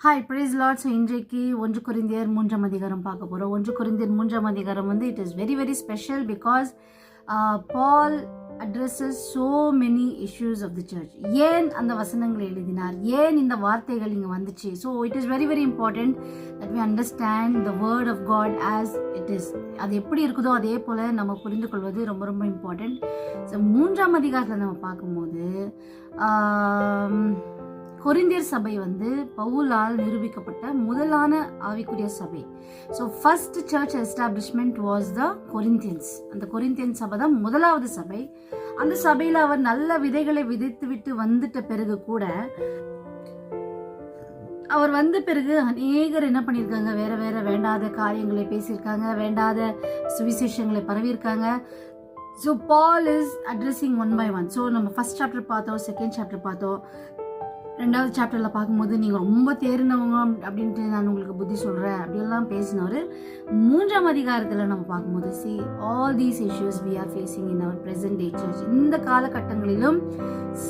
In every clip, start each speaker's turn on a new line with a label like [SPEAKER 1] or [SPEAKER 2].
[SPEAKER 1] Hi price Lord. So இன்றைக்கு 1 கொரிந்தியர் 3ஆம் அதிகாரம் பார்க்க போகிறோம். 1 கொரிந்தியர் 3ஆம் அதிகாரம் வந்து it is very very special because Paul addresses so many issues of the church. ஏன் அந்த வசனங்களை எழுதினார், ஏன் இந்த வார்த்தைகள் இங்கே வந்துச்சு. So it is very very important that we understand the word of God as it is. அது எப்படி இருக்குதோ அதே போல் நம்ம புரிந்து கொள்வது ரொம்ப ரொம்ப இம்பார்ட்டண்ட். ஸோ 3ஆம் அதிகாரத்தில் நம்ம பார்க்கும்போது கொரிந்தியர் சபை வந்து பவுலால் நிரூபிக்கப்பட்ட முதலான ஆவிக்குரிய சபை. So first church establishment was the Corinthians. அந்த கொரிந்தியன் சபை தான் முதலாவது சபை. அந்த சபையில் அவர் நல்ல விதைகளை விதைத்து விட்டு வந்துட்ட பிறகு கூட அவர் வந்த பிறகு அநேகர் என்ன பண்ணியிருக்காங்க, வேற வேற வேண்டாத காரியங்களை பேசியிருக்காங்க, வேண்டாத சுவிசேஷங்களை பரவியிருக்காங்க. So Paul is addressing one by one. So நம்ம ஃபர்ஸ்ட் சாப்டர் பார்த்தோம், செகண்ட் சாப்டர் பார்த்தோம். 2வது சாப்டரில் பார்க்கும்போது நீங்கள் ரொம்ப தேர்ந்தவங்க அப்படின்ட்டு நான் உங்களுக்கு புத்தி சொல்கிறேன் அப்படியெல்லாம் பேசினவர். 3ஆம் அதிகாரத்தில் நம்ம பார்க்கும்போது all these issues we are facing in our present day church. இந்த காலகட்டங்களிலும்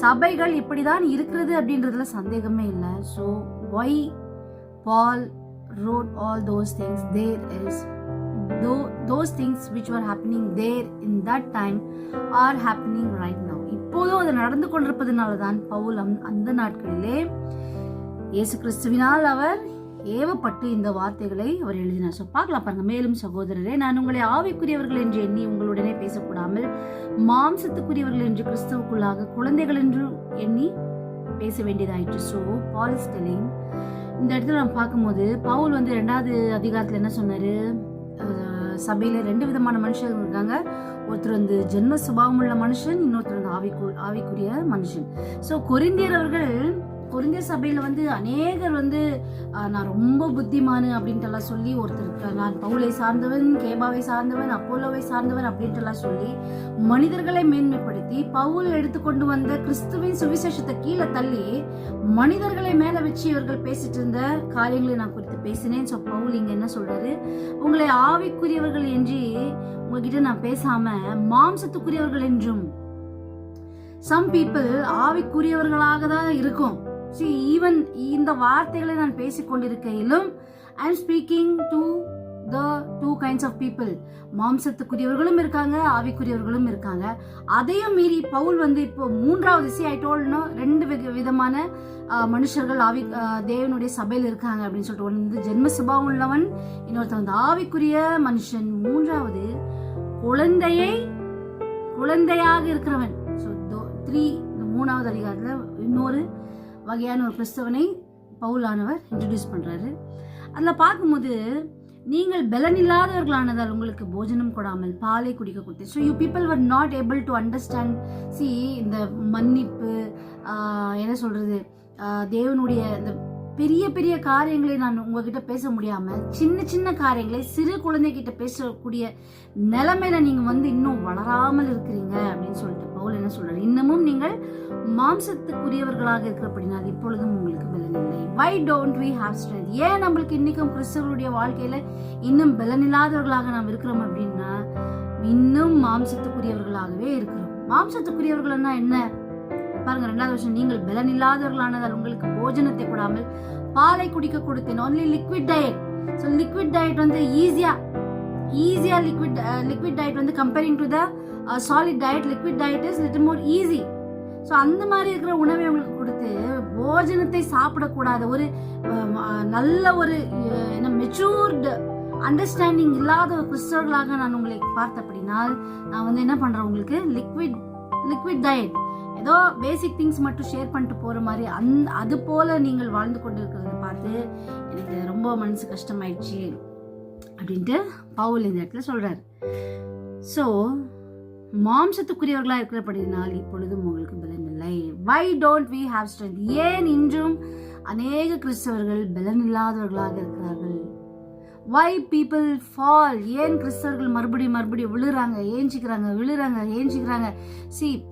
[SPEAKER 1] சபைகள் இப்படி தான் இருக்கிறது அப்படின்றதுல சந்தேகமே இல்லை. So why Paul wrote all those things? There is those things which were happening there in that time are happening right now. இப்போதும் அது நடந்து கொண்டிருப்பதனால தான் பவுல் அந்த நாட்களிலே இயேசு கிறிஸ்துவினால் அவர் ஏவப்பட்டு இந்த வார்த்தைகளை அவர் எழுதினார். ஸோ பார்க்கலாம் பாருங்க. மேலும் சகோதரரே, நான் உங்களை ஆவிக்குரியவர்கள் என்று எண்ணி உங்களுடனே பேசக்கூடாமல் மாம்சத்துக்குரியவர்கள் என்று கிறிஸ்துவுக்குள்ளாக குழந்தைகள் என்று எண்ணி பேச வேண்டியதாயிற்று. ஸோ பால் இஸ் டெல்லிங், இந்த இடத்துல நம்ம பார்க்கும்போது பவுல் வந்து 2வது அதிகாரத்தில் என்ன சொன்னாரு, சபையில 2 விதமான மனுஷங்க இருக்காங்க. ஒருத்தர் வந்து ஜென்ம சுபாவம் உள்ள மனுஷன், இன்னொருத்தர் வந்து ஆவிக்குரிய மனுஷன். ஸோ கொரிந்தியர் சபையில வந்து அநேகர் வந்து நான் ரொம்ப புத்திமானு அப்படின்ட்டு எல்லாம் சொல்லி, ஒருத்தருக்கு நான் பவுலை சார்ந்தவன், கேபாவை சார்ந்தவன், அப்போலோவை சார்ந்தவன் அப்படின்ட்டு எல்லாம் சொல்லி மனிதர்களை மேன்மைப்படுத்தி பவுல் எடுத்துக்கொண்டு வந்த கிறிஸ்துவின் சுவிசேஷத்தை கீழே தள்ளி மனிதர்களை மேல வச்சு இவர்கள் பேசிட்டு இருந்த காரியங்களை நான் குறித்து பேசினேன். ஸோ பவுல் இங்க என்ன சொல்றாரு, உங்களை ஆவிக்குரியவர்கள் என்று உங்ககிட்ட நான் பேசாம மாம்சத்துக்குரியவர்கள் என்றும். சம் பீப்புள் ஆவிக்குரியவர்களாக தான் இருக்கும். ஈவன் இந்த வார்த்தைகளை நான் பேசிக்கொண்டிருக்கையிலும் I am speaking to the two kinds of people. மாம்சத்துக்குரியவர்களும் இருக்காங்க, ஆவிக்குரியவர்களும் இருக்காங்க. அதையும் மீறி பவுல் வந்து இப்போ 3வது ஐ டோல்ட்னோ 2 விதமான மனுஷர்கள் தேவனுடைய சபையில் இருக்காங்க அப்படின்னு சொல்லிட்டு. ஒன்று வந்து ஜென்ம சுபாவம் உள்ளவன், இன்னொருத்தன் வந்து ஆவிக்குரிய மனுஷன், 3வது குழந்தையாக இருக்கிறவன். ஸோ 3வது அதிகாரத்தில் இன்னொரு வகையான ஒரு கிறிஸ்தவனை பவுலானவர் இன்ட்ரடியூஸ் பண்றாரு. அதில் பார்க்கும்போது, நீங்கள் பலனில்லாதவர்களானதால் உங்களுக்கு போஜனம் கொடாமல் பாலை குடிக்க கொடுத்து. So you people were not able to understand. இந்த மன்னிப்பு, என்ன சொல்றது, தேவனுடைய இந்த பெரிய பெரிய காரியங்களை நான் உங்ககிட்ட பேச முடியாம சின்ன சின்ன காரியங்களை சிறு குழந்தைகிட்ட பேசக்கூடிய நிலைமையில நீங்க வந்து இன்னும் வளராமல் இருக்கிறீங்க அப்படின்னு சொல்லிட்டு பவுல் என்ன சொல்றாரு, இன்னமும் நீங்கள் மாம்சத்துக்குரியவர்களாக இருக்கிறபடினால் இப்பொழுதும் உங்களுக்கு பலன் இல்லை. Why don't we have strength? ஏன் நம்மளுக்கு இன்னைக்கும் கிறிஸ்தவருடைய வாழ்க்கையில இன்னும் பலனில்லாதவர்களாக நாம் இருக்கிறோம் அப்படின்னா, இன்னும் மாம்சத்துக்குரியவர்களாகவே இருக்கிறோம். மாம்சத்துக்குரியவர்கள்னா என்ன பாருங்க. 2வது வருஷம், நீங்கள் பலன் இல்லாதவர்களானதால் உங்களுக்கு போஜனத்தை கூடாமல் பாலை குடிக்க கொடுத்தேன். only liquid diet. so liquid diet வந்து ஈஸியா liquid diet வந்து comparing to the solid diet, liquid diet is little more easy. so அந்த மாதிரி இருக்கிற உணவை உங்களுக்கு கொடுத்து போஜனத்தை சாப்பிடக்கூடாத ஒரு நல்ல ஒரு மெச்சூர்டு அண்டர்ஸ்டாண்டிங் இல்லாத ஒரு கிறிஸ்தவர்களாக நான் உங்களை பார்த்தபடினால் நான் வந்து என்ன பண்றேன், உங்களுக்கு லிக்விட் டயட், ஏதோ பேசிக் திங்ஸ் மட்டும் ஷேர் பண்ணிட்டு போற மாதிரி அது போல நீங்கள் வாழ்ந்து கொண்டிருக்கிறத பார்த்து எனக்கு ரொம்ப மனசு கஷ்டமாயிடுச்சு அப்படின்ட்டு பவுல் இந்த இடத்துல சொல்றாரு. ஸோ மாம்சத்துக்குரியவர்களா இருக்கிறபடினால் இப்பொழுதும் உங்களுக்கு பலன் இல்லை. Why don't we have strength? ஏன் இன்றும் அநேக கிறிஸ்தவர்கள் பலன் இல்லாதவர்களாக இருக்கிறார்கள்? Why people fall? ஏன் கிறிஸ்தவர்கள் மறுபடியும் விழுறாங்க, ஏஞ்சிக்கிறாங்க.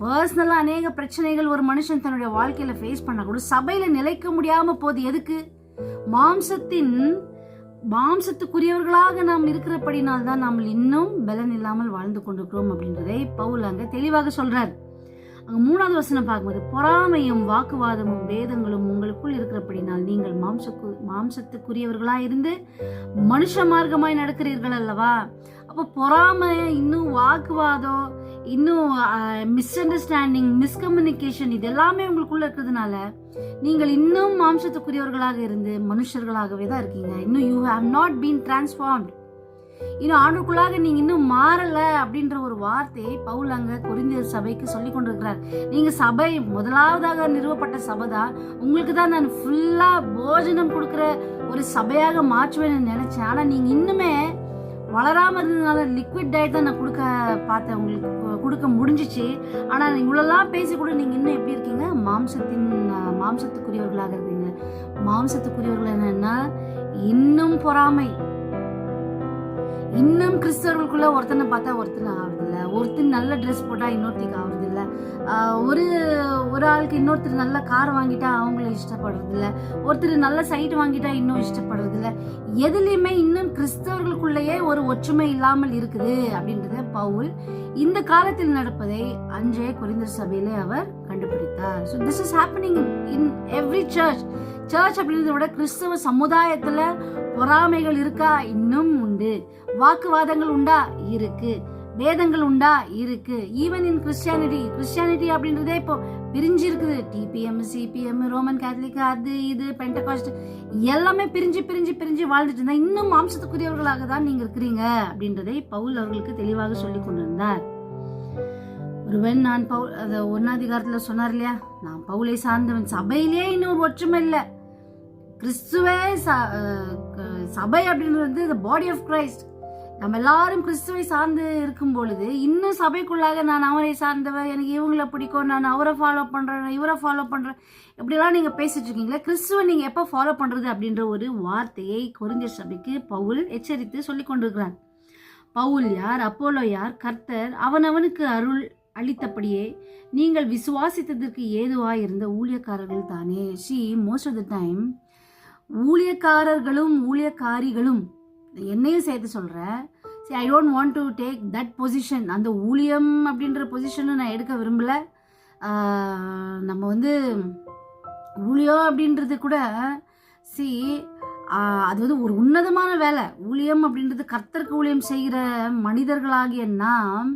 [SPEAKER 1] பர்சனலா அநேக பிரச்சனைகள் ஒரு மனுஷன் தன்னுடைய வாழ்க்கையில ஃபேஸ் பண்ண கூட சபையில நிலைக்க முடியாம போது. எதுக்கு? மாம்சத்துக்குரியவர்களாக நாம் இருக்கிறபடினால்தான் நாம் இன்னும் பலன் இல்லாமல் வாழ்ந்து கொண்டிருக்கிறோம் அப்படின்றதை பவுல் அங்க தெளிவாக சொல்றார். அங்க 3வது வசனம் பார்க்கும்போது, பொறாமையும் வாக்குவாதமும் வேதங்களும் உங்களுக்குள் இருக்கிறபடினால் நீங்கள் மாம்சத்துக்குரியவர்களாய் இருந்து மனுஷ மார்க்கமாய் நடக்கிறீர்கள் அல்லவா. அப்போ பொறாமை, இன்னும் வாக்குவாதம், இன்னும் மிஸ் அண்டர்ஸ்டாண்டிங், மிஸ்கம்யூனிகேஷன், இது எல்லாமே உங்களுக்குள்ள இருக்கிறதுனால நீங்கள் இன்னும் மாம்சத்துக்குரியவர்களாக இருந்து மனுஷர்களாகவே தான் இருக்கீங்க. இன்னும் you have not been transformed. இன்னும் ஆண்டுக்குள்ளாக நீங்க இன்னும் மாறல அப்படின்ற ஒரு வார்த்தையை பவுல் அங்க கொரிந்தியர் சபைக்கு சொல்லி கொண்டிருக்கிறார். நீங்க சபை முதலாவதாக நிறுவப்பட்ட சபை தான். உங்களுக்கு தான் நான் ஃபுல்லா போஜனம் கொடுக்கிற ஒரு சபையாக மாற்றுவேன்னு நினைச்சேன். ஆனா நீங்க இன்னுமே வளராம இருந்ததுனால லிக்விட் டயட் தான் நான் கொடுக்க பார்த்தேன், உங்களுக்கு கொடுக்க முடிஞ்சிச்சு. ஆனா இவ்வளோலாம் பேசி கூட நீங்க இன்னும் எப்படி இருக்கீங்க? மாம்சத்துக்குரியவர்களாக இருக்கீங்க. மாம்சத்துக்குரியவர்கள் என்னன்னா இன்னும் பொறாமை, இன்னும் கிறிஸ்தவர்களுக்குள்ள ஒருத்தனை பார்த்தா ஒருத்தனை ஆகுறதில்ல, ஒருத்தர் நல்ல ட்ரெஸ் போட்டா இன்னொருத்திக்கு ஆகுறதில்ல, ஒரு ஆளுக்கு இன்னொருத்தர் நல்ல கார் வாங்கிட்டா அவங்கள இஷ்டப்படுறதில்ல, ஒருத்தர் நல்ல சைட் வாங்கிட்டா இன்னும் இஷ்டப்படுறதில்ல. எதுலையுமே இன்னும் கிறிஸ்தவர்களுக்குள்ளேயே ஒரு ஒற்றுமை இல்லாமல் இருக்குது அப்படின்றத பவுல் இந்த காலத்தில் நடப்பதை அன்றைய கொரிந்தியர் சபையிலே அவர் கண்டுபிடித்தார். So this is happening in every church. Church அப்படின்றத விட கிறிஸ்தவ சமுதாயத்துல பொறாமைகள் இருக்கா? இன்னும் உண்டு. வாக்குவாதங்கள் உண்டா? இருக்கு. வேதங்கள் உண்டா? இருக்கு. ஈவன் இன் கிறிஸ்டியானிட்டி அப்படின்றதே இப்போ பிரிஞ்சு இருக்குது. டிபிஎம், சிபிஎம், ரோமன் கேத்தலிக், அது இது பெண்டகாஸ்ட் எல்லாமே பிரிஞ்சு பிரிஞ்சு பிரிஞ்சு வாழ்ந்துட்டு இருந்தா இன்னும் மாம்சத்துக்குரியவர்களாக தான் நீங்க இருக்கிறீங்க அப்படின்றதை பவுல் அவர்களுக்கு தெளிவாக சொல்லி கொண்டிருந்தார். ஒருவன் நான் அதை 1ஆம் அதிகாரத்துல சொன்னார் இல்லையா, நான் பவுலை சார்ந்தவன். சபையிலேயே இன்னொரு ஒற்றுமை இல்லை. கிறிஸ்துவே சபை அப்படின்றது the body of Christ. நம்ம எல்லாரும் கிறிஸ்துவை சார்ந்து இருக்கும் பொழுது இன்னும் சபைக்குள்ளாக நான் அவரை சார்ந்தவர், எனக்கு இவங்களை பிடிக்கும், நான் அவரை ஃபாலோ பண்றேன், இவரை ஃபாலோ பண்றேன், இப்படிலாம் நீங்க பேசிட்டு இருக்கீங்களா? கிறிஸ்துவை நீங்க எப்ப ஃபாலோ பண்றது அப்படின்ற ஒரு வார்த்தையை கொரிந்தியர் சபைக்கு பவுல் எச்சரித்து சொல்லி கொண்டிருக்கிறார். பவுல் யார்? அப்போலோ யார்? கர்த்தர் அவனவனுக்கு அருள் அளித்தபடியே நீங்கள் விசுவாசித்ததற்கு ஏதுவாய் இருந்த ஊழியக்காரர்கள் தானே. மோஸ்ட் ஆஃப் த டைம் ஊழியக்காரர்களும் ஊழியக்காரிகளும், என்னையும் சேர்த்து சொல்கிறேன். ஐ don't want to take that position. அந்த ஊழியம் அப்படின்ற பொசிஷனும் நான் எடுக்க விரும்பலை. நம்ம ஊழியம் அப்படின்றது கூட அது ஒரு உன்னதமான வேலை. ஊழியம் அப்படின்றது கர்த்தருக்கு ஊழியம் செய்கிற மனிதர்களாகிய நாம்,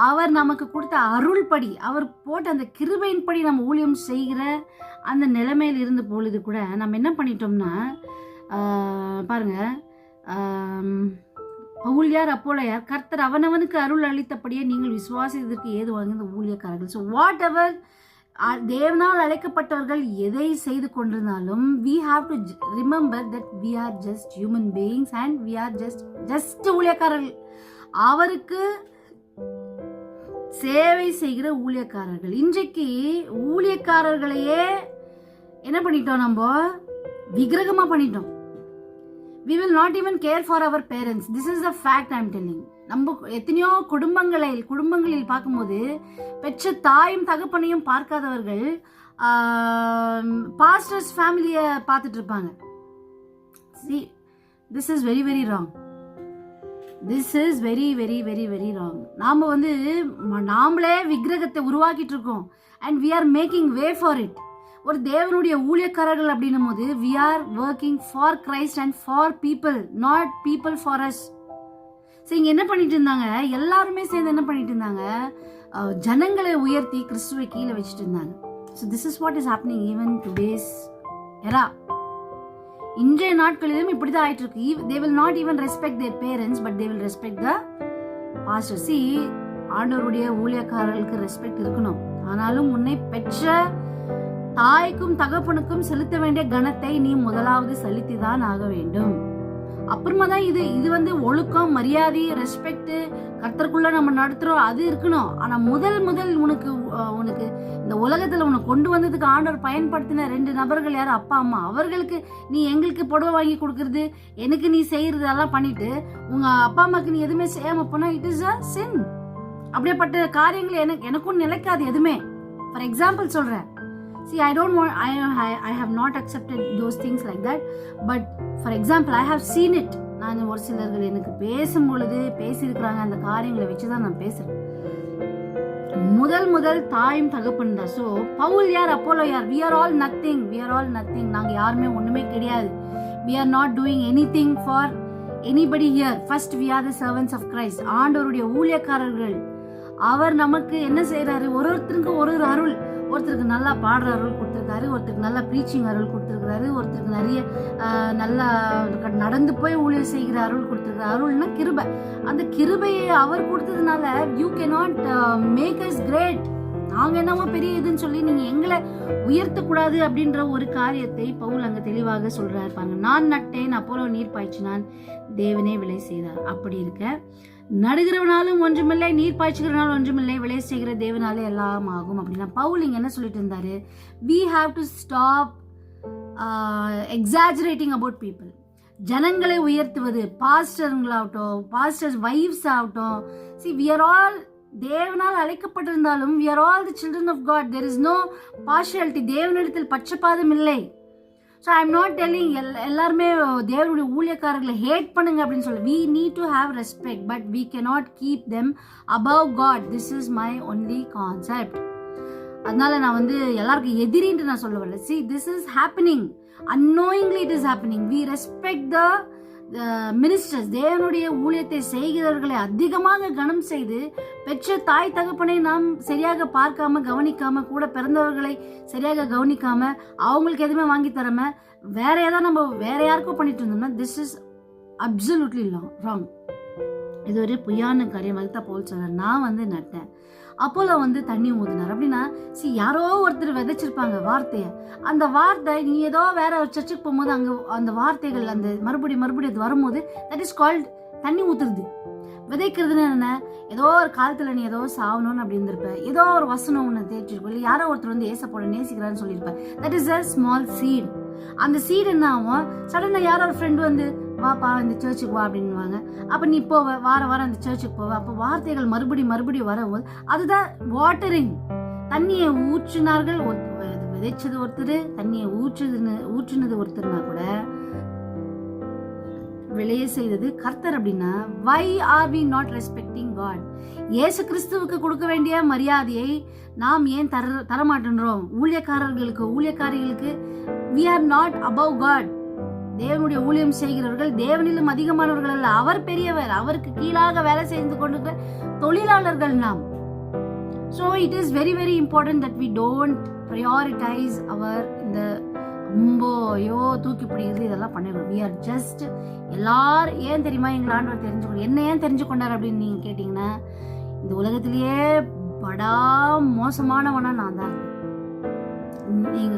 [SPEAKER 1] அவர் நமக்கு கொடுத்த அருள்படி, அவர் போட்ட அந்த கிருபையின்படி நம்ம ஊழியம் செய்கிற அந்த நிலைமையில் இருந்த பொழுது கூட நம்ம என்ன பண்ணிட்டோம்னா, பாருங்க, பவுல் யார்? அப்போலோ யார்? கர்த்தர் அவனவனுக்கு அருள் அளித்தபடியே நீங்கள் விசுவாசித்ததற்கு ஏதுவாக இந்த ஊழியக்காரர்கள். ஸோ வாட் எவர் தேவனால் அழைக்கப்பட்டவர்கள் எதை செய்து கொண்டிருந்தாலும் we have to remember that we are just human beings and we are just ஊழியக்காரர்கள். அவருக்கு சேவை செய்கிற ஊழியக்காரர்கள். இன்றைக்கு ஊழியக்காரர்களையே என்ன பண்ணிட்டோம்? நம்ம விக்கிரகமா பண்ணிட்டோம். we will not even care for our parents. this is the fact I am telling. நம்ம எத்தனையோ குடும்பங்களில் பார்க்கும்போது பெற்ற தாயும் தகப்பனையும் பார்க்காதவர்கள் பாஸ்டர்ஸ் ஃபேமிலியை பார்த்துட்டு இருப்பாங்க. see this is very very wrong. this is very very very very wrong. நாமளே விக்கிரகத்தை உருவாக்கிட்டு இருக்கோம் and we are making way for it. ஒரு தேவனுடைய ஊழியக்காரர்கள் அப்படின்னும் போது we are working for Christ and for people, not people for us. இங்க என்ன பண்ணிட்டு இருந்தாங்க? எல்லாருமே சேர்ந்து என்ன பண்ணிட்டு இருந்தாங்க? ஜனங்களை உயர்த்தி கிறிஸ்துவை கீழே வச்சுட்டு இருந்தாங்க. So this is what is happening even today's era. இன்றைய நாட்களிலும் இப்படிதான் ஆயிட்டு இருக்கு. They will not even respect their parents, but they will respect the pastors. ஆண்டவருடைய ஊழியக்காரர்களுக்கு ரெஸ்பெக்ட் இருக்கணும். ஆனாலும் உன்னை பெற்ற தாய்க்கும் தகப்பனுக்கும் செலுத்த வேண்டிய கணத்தை நீ முதலாவது செலுத்திதான் ஆக வேண்டும். அப்புறமா தான் இது ஒழுக்கம், மரியாதை, ரெஸ்பெக்ட், கர்த்தருக்குள்ள நம்ம நடத்துறோம், அது இருக்கணும். ஆனா முதல் உனக்கு இந்த உலகத்துல உனக்கு கொண்டு வந்ததுக்கு ஆண்டவர் பயன்படுத்தின 2 நபர்கள் யாரு? அப்பா அம்மா. அவர்களுக்கு நீ எங்களுக்கு புடவை வாங்கி கொடுக்கறது, எனக்கு நீ செய்யறது எல்லாம் பண்ணிட்டு உங்க அப்பா அம்மாக்கு நீ எதுவுமே செய்யாம போனா இட் இஸ் அ சின். அப்படிப்பட்ட காரியங்கள் எனக்கும் நிலைக்காது எதுவுமே. ஃபார் எக்ஸாம்பிள் சொல்றேன். I don't want, I have not accepted those things like that, but for example I have seen it. நான் ஒரு சிலர்கள் எனக்கு பேசும்பொழுது பேசியிருக்கிறாங்க, அந்த காரியங்களை வச்சுதான் நான் பேசுறேன். முதல் தாயும் தகப்பன் தான். ஸோ பவுல் யார், அப்போலோ யார்? we are all nothing. நாங்க யாருமே ஒண்ணுமே கிடையாது. we are not doing anything for anybody here. First we are the servants of Christ. ஆண்டவருடைய ஊழியக்காரர்கள். அவர் நமக்கு என்ன செய்யறாரு, ஒருத்தருக்கு ஒரு அருள். ஒருத்தருக்கு நல்லா பாடுற அருள் கொடுத்துருக்காரு, ஒருத்தருக்கு நல்லா ப்ரீச்சிங் அருள் கொடுத்துருக்காரு, ஒருத்தருக்கு நிறைய நல்லா நடந்து போய் ஊழியர் செய்கிற அருள் கொடுத்துருக்காரு. அருள்னா கிருபை. அந்த கிருபையை அவர் கொடுத்ததுனால you cannot make us great. நாங்க என்னவோ பெரிய இதுன்னு சொல்லி நீங்க எங்களை உயர்த்தக்கூடாது அப்படின்ற ஒரு காரியத்தை பவுல் அங்க தெளிவாக சொல்றாரு பாருங்க. நான் நட்டேன், அப்போலோ நீர் பாய்ச்சினான், தேவனே விளை செய்தார். அப்படி இருக்க நடுகிறவனாலும் ஒன்றுமில்லை, நீர் பாய்ச்சுகிறனாலும் ஒன்றுமில்லை, விளை செய்கிற தேவனாலே எல்லாம் ஆகும் அப்படின்னா பவுல் இங்க என்ன சொல்லிட்டு இருந்தாரு, we have to stop exaggerating about people. ஜனங்களை உயர்த்துவது, பாஸ்டர்களாகட்டும், பாஸ்டர்ஸ் வைஃப்ஸ் ஆகட்டும், see we are all தேவனால் அழைக்கப்பட்டிருந்தாலும் we are all the children of God. There is no partiality. தேவனிடத்தில் பட்சபாதம் இல்லை. So I am not telling எல்லாருமே தேவனுடைய ஊழியக்காரர்களை ஹேட் பண்ணுங்க அப்படின்னு சொல்லி. we need to have respect but we cannot keep them above God. This is my only concept. அதனால நான் எல்லாருக்கும் எதிரின்னு நான் சொல்ல வரல. see this is happening unknowingly, it is happening. we respect the ministers, தேவனுடைய ஊழியத்தை செய்கிறவர்களை அதிகமாக கனம் செய்து, பெற்ற தாய் தகப்பனை நாம் சரியாக பார்க்காம கவனிக்காம, கூட பிறந்தவர்களை சரியாக கவனிக்காம, அவங்களுக்கு எதுவுமே வாங்கி தராம வேற ஏதாவது நம்ம வேற யாருக்கோ பண்ணிட்டு இருந்தோம்னா திஸ் இஸ் அப்சல்யூட்லி ராங். இது ஒரு பொய்யான காரியம். அதுதான் பவுல் சொல்றார், நான் நட்டேன், அப்போலோ தண்ணி ஊதினார் அப்படின்னா யாரோ ஒருத்தர் விதைச்சிருப்பாங்க வார்த்தையை. அந்த வார்த்தை நீ ஏதோ வேற ஒரு சர்ச்சுக்கு போகும்போது அங்க அந்த வார்த்தைகள் அந்த மறுபடியும் அது வரும்போது தட் இஸ் கால்ட் தண்ணி ஊத்துறது. விதைக்கிறதுன்னு என்ன, ஏதோ ஒரு காலத்துல நீ ஏதோ சாவணும்னு அப்படி இருந்திருப்ப, ஏதோ ஒரு வசனம் ஒன்று தேய்ச்சிருப்போம், இல்லை யாரோ ஒருத்தர் ஏசப்போட நேசிக்கிறான்னு சொல்லியிருப்பேன். That is a small seed. அந்த சீட் என்ன ஆகும், சடனா யாரோ ஒரு ஃப்ரெண்டு வாப்பா இந்த சர்ச்சுக்கு வா அப்படின்வாங்க. அப்ப நீ போவ, வாரம் அந்த சர்ச்சுக்கு போவ. அப்ப வார்த்தைகள் மறுபடியும் வரும்போது அதுதான் வாட்டரிங். தண்ணியை ஊற்றினார்கள், விதைச்சது ஒருத்தர், தண்ணியை ஊற்றுனது ஒருத்தர்னா கூட விளைய செய்தது கர்த்தர். அப்படின்னா why are we not respecting God? இயேசு கிறிஸ்துவுக்கு கொடுக்க வேண்டிய மரியாதையை நாம் ஏன் தரமாட்டேன்றோம்? ஊழியக்காரிகளுக்கு we are not above God. தேவனுடைய ஊழியம் செய்கிறவர்கள் தேவனிலும் அதிகமானவர்கள் அல்ல. அவர் பெரியவர், அவருக்கு கீழாக வேலை செய்து கொண்டிருக்கிற தொழிலாளர்கள் நாம். So it is very very important that we don't prioritize our இந்த ஐயோ தூக்கி பிடிக்கிறது இதெல்லாம் பண்ணிடுறோம். we are just எல்லாரும் ஏன் தெரியுமா எங்களை ஆண்டவர் தெரிஞ்சுக்கணும், என்ன ஏன் தெரிஞ்சு கொண்டார் அப்படின்னு நீங்க கேட்டீங்கன்னா, இந்த உலகத்திலேயே படா மோசமானவனா நான் தான். நீங்க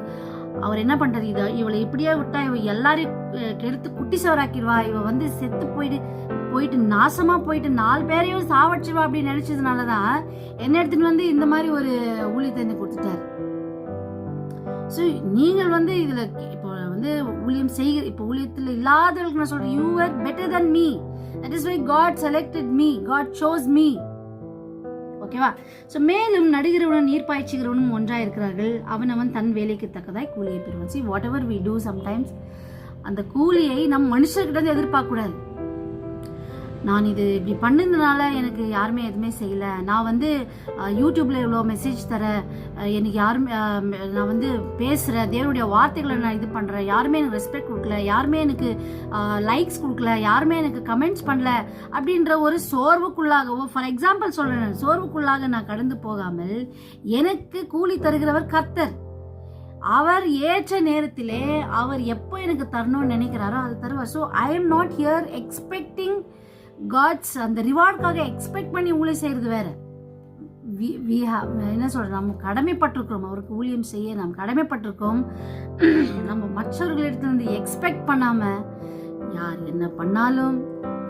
[SPEAKER 1] அவர் என்ன பண்றாரு, இவளை இப்படியே விட்டா இவ எல்லாரையும் கெடுத்து குட்டி சவராக்கிடுவா, இவ செத்து போயிட்டு நாசமா போயிட்டு 4 பேரையும் சாவடிச்சிருவா அப்படின்னு நினைச்சதுனாலதான் என்ன எடுத்துட்டு இந்த மாதிரி ஒரு ஊழியத்தை கொடுத்துட்டாரு. ஸோ நீங்கள் இதுல இப்போ ஊழியம் செய்கிற, இப்போ ஊழியத்தில் இல்லாதவர்களுக்கு நான் சொல்றேன், you are better than me. That is why God selected me, God chose me. ஓகேவா? ஸோ மேலும் நடுகிறவனும் நீர் பாய்ச்சுகிறவனும் ஒன்றாக இருக்கிறார்கள், அவன் தன் வேலைக்கு தக்கதாய் கூலியை பெறுவான். See whatever we do sometimes அந்த கூலியை நம் மனுஷர்கிட்ட எதிர்பார்க்க கூடாது. நான் இது இப்படி பண்ணதுனால எனக்கு யாருமே எதுவுமே செய்யல, நான் யூடியூப்ல இவ்வளோ மெசேஜ் தரேன், எனக்கு யாருமே நான் பேசுறேன், தேவனுடைய வார்த்தைகளை நான் இது பண்றேன், யாருமே எனக்கு ரெஸ்பெக்ட் கொடுக்கல, யாருமே எனக்கு லைக்ஸ் கொடுக்கல, யாருமே எனக்கு கமெண்ட்ஸ் பண்ணல அப்படின்ற ஒரு சோர்வுக்குள்ளாகவோ, ஃபார் எக்ஸாம்பிள் சொல்றேன், சோர்வுக்குள்ளாக நான் கடந்து போகாமல் எனக்கு கூலி தருகிறவர் கர்த்தர். அவர் ஏற்ற நேரத்திலே அவர் எப்போ எனக்கு தரணும்னு நினைக்கிறாரோ அது தருவார். So I am not here expecting God's அந்த ரிவார்டுக்காக எக்ஸ்பெக்ட் பண்ணி ஊழியம் செய்யறது வேற. என்ன சொல்றோம், நம்ம கடமைப்பட்டிருக்கிறோம், அவருக்கு ஊழியம் செய்ய நாம் கடமைப்பட்டிருக்கோம். நம்ம மற்றவர்களிடத்துல எக்ஸ்பெக்ட் பண்ணாம யார் என்ன பண்ணாலும்,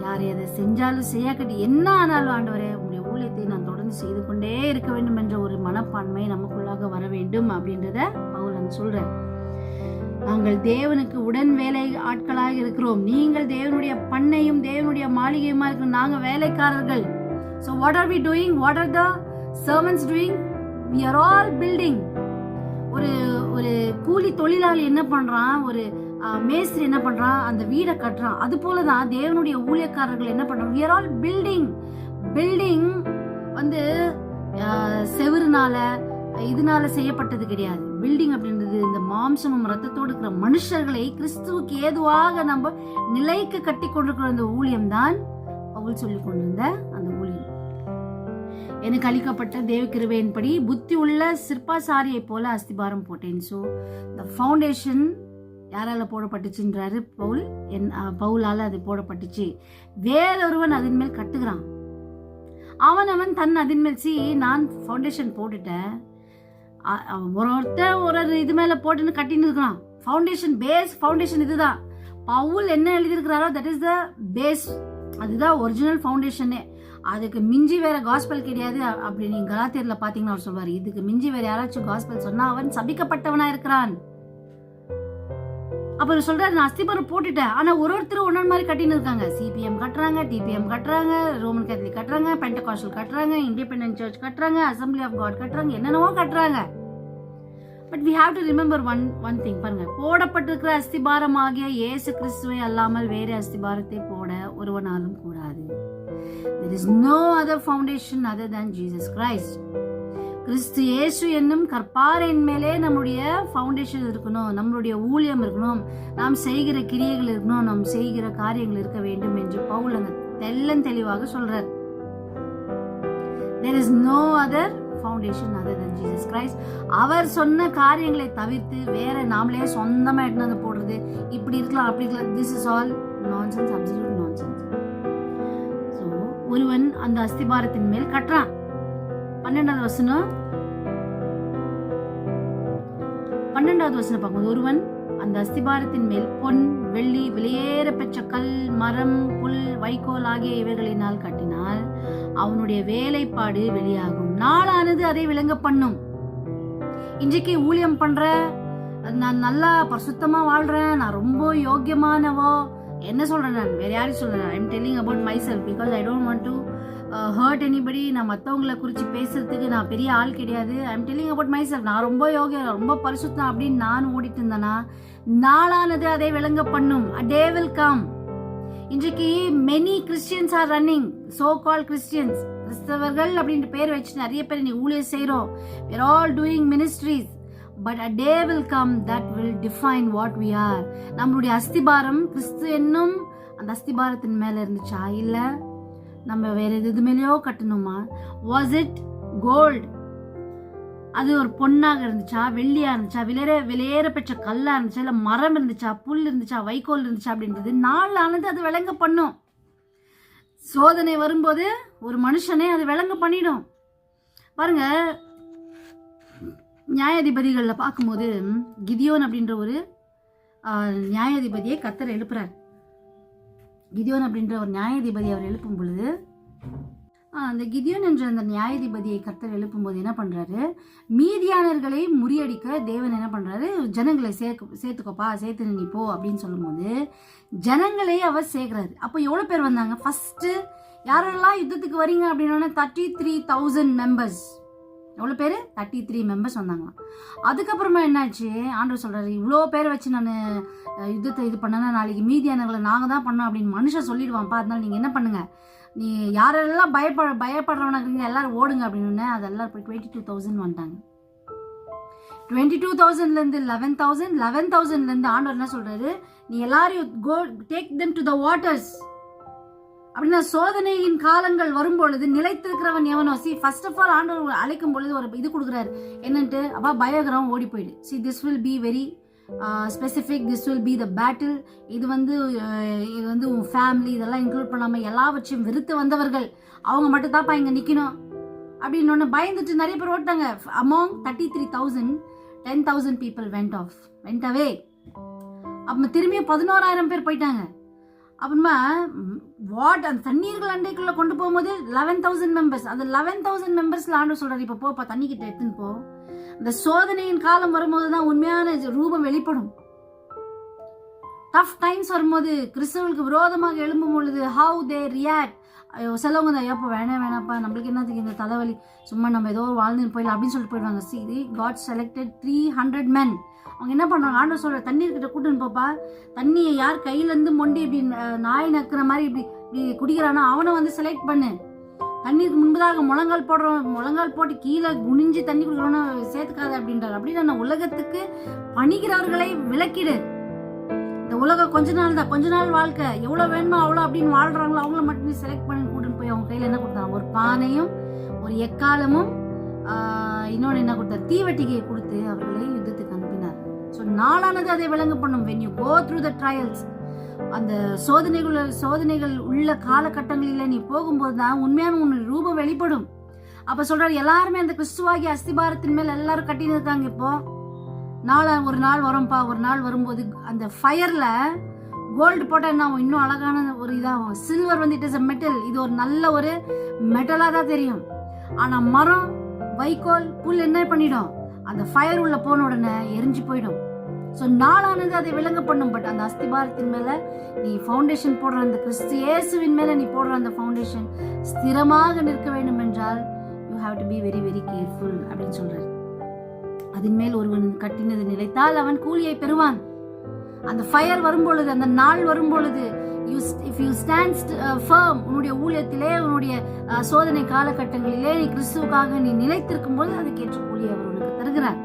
[SPEAKER 1] யார் எதை செஞ்சாலும் செய்யாக்கட்டி என்ன ஆனாலும் ஆண்டவரே உங்களுடைய ஊழியத்தை நான் தொடர்ந்து செய்து கொண்டே இருக்க வேண்டும் என்ற ஒரு மனப்பான்மை நமக்குள்ளாக வர வேண்டும் அப்படின்றத பவுல் சொல்றார். நாங்கள் தேவனுக்கு உடன் வேலை ஆட்களாக இருக்கிறோம், நீங்கள் தேவனுடைய பண்ணையும் தேவனுடைய மாளிகையுமா இருக்கிறோம், நாங்க வேலைக்காரர்கள். So what are we doing? What are the servants doing? We are all building. ஒரு கூலி தொழிலாளி என்ன பண்றான், ஒரு மேஸ்திரி என்ன பண்றான், அந்த வீடை கட்டுறான். அது போலதான் தேவனுடைய ஊழியக்காரர்கள் என்ன பண்றாங்க, we are all building. செவருனால இதனால செய்யப்பட்டது கிடையாது. பில்டிங் அப்படின்றது இந்த மாம்சமும் ரத்தத்தோடு இருக்கிற மனுஷர்களை கிறிஸ்துவுக்கு ஏதுவாக நம்ம நிலைக்கு கட்டி கொண்டிருக்கிற அந்த ஊழியம் தான் பவுல் சொல்லி கொண்டிருந்த அந்த ஊழியம். எனக்கு அளிக்கப்பட்ட தேவ கிருபையின்படி புத்தி உள்ள சிற்பாசாரியை போல அஸ்திபாரம் போட்டேன். ஸோ த ஃபவுண்டேஷன் யாரால போடப்பட்டுச்சுன்றாரு பவுல். பவுலால அது போடப்பட்டுச்சு. வேறொருவன் அதன் மேல் கட்டுகிறான். அவன் தன் அதன் மேல் நான் ஃபவுண்டேஷன் போட்டுட்டேன், ஒருத்தர் ஒரு இது மேல போட்டுன்னு கட்டின்னு இருக்கிறான். ஃபவுண்டேஷன் பேஸ் ஃபவுண்டேஷன் இதுதான். பவுல் என்ன எழுதியிருக்கிறாரோ தட் இஸ் த பேஸ், அதுதான் ஒரிஜினல் ஃபவுண்டேஷனே. அதுக்கு மிஞ்சி வேற காஸ்பல் கிடையாது. அப்படி நீங்க கலாத்தியர்ல பாத்தீங்கன்னா அவர் சொல்வாரு, இதுக்கு மிஞ்சி வேற யாராச்சும் காஸ்பல் சொன்னா அவன் சபிக்கப்பட்டவனா இருக்கிறான். அப்புறம் சொல்றாரு, நான் அஸ்திபாரம் போட்டுட்டேன், ஆனா ஒருத்தர் ஒன்னொரு மாதிரி கட்டின்னு இருக்காங்க. சிபிஎம் கட்டுறாங்க, டிபிஎம் கட்டுறாங்க, ரோமன் கேத்தலிக் கட்டுறாங்க, பெண்டகாஸ்டல் கட்டுறாங்க, இண்டிபெண்டன்ட் சர்ச் கட்டுறாங்க, அசம்பிளி ஆஃப் காட் கட்டுறாங்க, என்னென்னவோ கட்டுறாங்க. But we have to remember one thing. பாருங்க, போடப்பட்டிருக்கிற அஸ்திபாரம் ஆகிய இயேசு கிறிஸ்துவை அல்லாமல் வேற அஸ்திபாரத்தை போட ஒருவனாலும் கூடாது. There is no other foundation other than Jesus Christ. கிறிஸ்து இயேசு என்னும் கற்பாறையின் மேலே நம்முடைய ஃபவுண்டேஷன் இருக்கணும், நம்மளுடைய ஊழியம் இருக்கணும், நாம் செய்கிற கிரியைகள் இருக்கணும், நாம் செய்கிற காரியங்கள் இருக்க வேண்டும் என்று பவுல் அங்க தெளிவாக சொல்றார். There is no other foundation other than Jesus Christ. அவர் சொன்ன காரியங்களை தவிர்த்து வேற நாமளே சொந்தமா எடுத்து போடுறது, இப்படி இருக்கலாம் அப்படி இருக்கலாம், this is all nonsense, absolute nonsense. So ஒருவன் அந்த அஸ்திபாரத்தின் மேல் கட்டுறான். 12வது வசனம் பார்க்கும்போது, ஒருவன் அந்த அஸ்திபாரத்தின் மேல் பொன், வெள்ளி, வெளியேற பெற்ற கல், மரம், புல், வைக்கோல் ஆகிய இவைகளினால் கட்டினால் அவனுடைய வேலைப்பாடு வெளியாகும், நாளானது அதை விளங்க பண்ணும். இன்றைக்கு ஊழியம் பண்ற, நான் நல்லா பரிசுத்தமா வாழ்றேன், நான் ரொம்ப யோக்கியமானவோ, என்ன சொல்றேன், நான் வேற யாரும் சொல்றேன், I am telling about myself because I don't want to hurt anybody. நான் மற்றவங்களை குறித்து பேசுறதுக்கு நான் பெரிய ஆள் கிடையாது. I am telling about myself. நான் ரொம்ப யோகியம், ரொம்ப பரிசுத்தம் அப்படின்னு நான் ஓடிட்டு இருந்தேன்னா நாளானது அதை விளங்க பண்ணும். a day will come. இன்றைக்கு many Christians are running, so called Christians, கிறிஸ்தவர்கள் அப்படின்ற பேர் வச்சு நிறைய பேர் நீ ஊழியம் செய்கிறோம். we are all doing ministries, but a day will come that will define what we are. நம்மளுடைய அஸ்திபாரம் கிறிஸ்து என்னும் அந்த அஸ்திபாரத்தின் மேல இருந்துச்சா, இல்ல நம்ம வேற எது மேலேயோ கட்டணுமா? வாஸ் இட் கோல்ட், அது ஒரு பொன்னாக இருந்துச்சா, வெள்ளியா இருந்துச்சா, விலையேற பெற்ற கல்லா இருந்துச்சா, இல்ல மரம் இருந்துச்சா, புல் இருந்துச்சா, வைக்கோல் இருந்துச்சா அப்படின்றது நாளானது அது விளங்க பண்ணும். சோதனை வரும்போது ஒரு மனுஷனே அது விளங்க பண்ணிடும். பாருங்க, நியாயாதிபதிகள்ல பார்க்கும்போது கிதியோன் அப்படின்ற ஒரு நியாயாதிபதியை கர்த்தர் எழுப்புறார். கிதியோன் அப்படின்ற ஒரு நியாயாதிபதி அவர் எழுப்பும் பொழுது, அந்த கிதியோன் என்ற அந்த நியாயாதிபதியை கர்த்தர் எழுப்பும் போது என்ன பண்றாரு, மீதியானர்களை முறியடிக்க தேவன் என்ன பண்றாரு, ஜனங்களை சேர்த்துக்கோப்பா, சேர்த்து நீ போ அப்படின்னு சொல்லும் போது ஜனங்களை அவர் சேர்க்கிறாரு. அப்போ எவ்வளவு பேர் வந்தாங்க? ஃபர்ஸ்ட் யாரெல்லாம் யுத்தத்துக்கு வரீங்க அப்படின்னா 33,000 மெம்பர்ஸ். எவ்வளோ பேர்? 33 மெம்பர்ஸ் வந்தாங்களாம். அதுக்கப்புறமா என்னாச்சு, ஆண்டவர் சொல்றாரு, இவ்வளோ பேரை வச்சு நான் யுத்தத்தை இது பண்ணனா நாளைக்கு மீதியானவர்களை நாங்கள் தான் பண்ணோம் அப்படின்னு மனுஷன் சொல்லிடுவான்ப்பா. அதனால நீங்கள் என்ன பண்ணுங்க, நீ யாரெல்லாம் பயப்படுறவனா இருக்கீங்க எல்லாரும் ஓடுங்க அப்படின்னு. அதெல்லாம் போய் 22,000 வந்துட்டாங்க. 22,000லேருந்து 11,000, 11,000லேருந்து ஆண்டவர் என்ன சொல்றாரு, நீ எல்லாரையும் go take them to the waters அப்படின்னா, சோதனையின் காலங்கள் வரும்பொழுது நிலைத்திருக்கிறவன் எவனோ. ஃபர்ஸ்ட் ஆஃப் ஆல் ஆண்டவர் அழைக்கும் பொழுது ஒரு இது கொடுக்குறாரு, என்னன்ட்டு, அப்பா பயங்கரம் ஓடி போயிடு. This will be very specific, this will be the battle. இது வந்து உன் ஃபேமிலி இதெல்லாம் இன்க்ளூட் பண்ணாமல் எல்லாவற்றையும் வெறுத்து வந்தவர்கள் அவங்க மட்டும் தான்ப்பா இங்கே நிற்கணும் அப்படின்னு ஒன்று பயந்துட்டு நிறைய பேர் ஓட்டாங்க. Among 33,000, 10,000 people went away. அப்போ திரும்பியும் 11,000 பேர் போயிட்டாங்க. அப்புறமா அந்த தண்ணீர்கள் அண்டைக்குள்ள கொண்டு போகும்போது 11,000 மெம்பர்ஸ். அந்த 11,000 மெம்பர்ஸ்ல ஆண்டவர் சொல்றாரு, இப்போ போப்பா தண்ணி கிட்ட எடுத்துன்னு போ. இந்த சோதனையின் காலம் வரும்போதுதான் உண்மையான ரூபம் வெளிப்படும். டஃப் டைம்ஸ் வரும்போது, கிறிஸ்தவர்களுக்கு விரோதமாக எழும்பும் பொழுது ஹவு தே ரியாக்ட். சிலவங்க தான், எப்போ வேணாப்பா நம்மளுக்கு என்னதுக்கு இந்த தலைவலி, சும்மா நம்ம ஏதோ வாழ்ந்து போயிடலாம் அப்படின்னு சொல்லிட்டு போயிடுவாங்க. See, God selected 300 men. அவங்க என்ன பண்ணுவாங்க, ஆண்டவர் சொல்ற தண்ணீர் கிட்ட கூட்டுன்னு போப்பா, தண்ணியை யார் கையிலேருந்து மொண்டி இப்படி நாய் நக்குற மாதிரி இப்படி குடிக்கிறானோ அவனை வந்து செலக்ட் பண்ணு. தண்ணீருக்கு முன்பதாக முழங்கால் போட்டு கீழே குனிஞ்சு தண்ணி குடிக்கிறோன்னு சேர்த்துக்காத அப்படின்றார். அப்படின்னு உலகத்துக்கு பணிகிறவர்களை விளக்கிடு. இந்த உலகம் கொஞ்ச நாள் வாழ்க்கை, எவ்வளவு வேணுமோ அவ்வளோ அப்படின்னு வாழ்றாங்களோ அவங்கள மட்டும் செலக்ட் பண்ணி கூட்டிட்டு போய் அவங்க கையில என்ன கொடுத்தாங்க, ஒரு பானையும் ஒரு எக்காலமும் இன்னொன்னு என்ன கொடுத்தார், தீவெட்டிகையை கொடுத்து அவர்களை யுத்தத்துக்கு அனுப்பினார். ஸோ நாளானது அதை விளங்க பண்ணும். when you go through the trials, அந்த சோதனைகள் உள்ள காலகட்டங்களில நீ போகும்போது தான் உண்மையான உன்னுடைய ரூபம் வெளிப்படும். அப்ப சொல்றாரு, எல்லாருமே அந்த கிறிஸ்துவாகி அஸ்திபாரத்தின் மேல எல்லாரும் கட்டின்னு இருக்காங்க. இப்போ ஒரு நாள் வரும்பா, ஒரு நாள் வரும்போது அந்த ஃபயர்ல கோல்டு போட்டா என்ன ஆகும், இன்னும் அழகான ஒரு இதாகும். சில்வர் வந்து இட் இஸ் a மெட்டல், இது ஒரு நல்ல ஒரு மெட்டலா தான் தெரியும். ஆனா மரம், வைக்கோல், புல் என்ன பண்ணிடும், அந்த ஃபயர் உள்ள போன உடனே எரிஞ்சு போயிடும். ஸோ நாளானது அதை விளங்க பண்ணும். பட் அந்த அஸ்திபாரத்தின் மேல நீ ஃபவுண்டேஷன் போடுற, அந்த கிறிஸ்து இயேசுவின் மேல நீ போடுற அந்த ஃபவுண்டேஷன் ஸ்திரமாக நிற்க வேண்டும் என்றால் you have to be very very careful அப்படின்னு சொல்றாரு. அதன் மேல் ஒருவன் கட்டினது நிலைத்தால் அவன் கூலியை பெறுவான். அந்த ஃபயர் வரும்பொழுது, அந்த நாள் வரும்பொழுது, if you stand firm, உன்னுடைய ஊழியத்திலே, உன்னுடைய சோதனை காலகட்டங்களிலே நீ கிறிஸ்துவுக்காக நீ நிலைத்திருக்கும் போது அதுக்கேற்ற கூலியை அவர் உனக்கு தருகிறார்.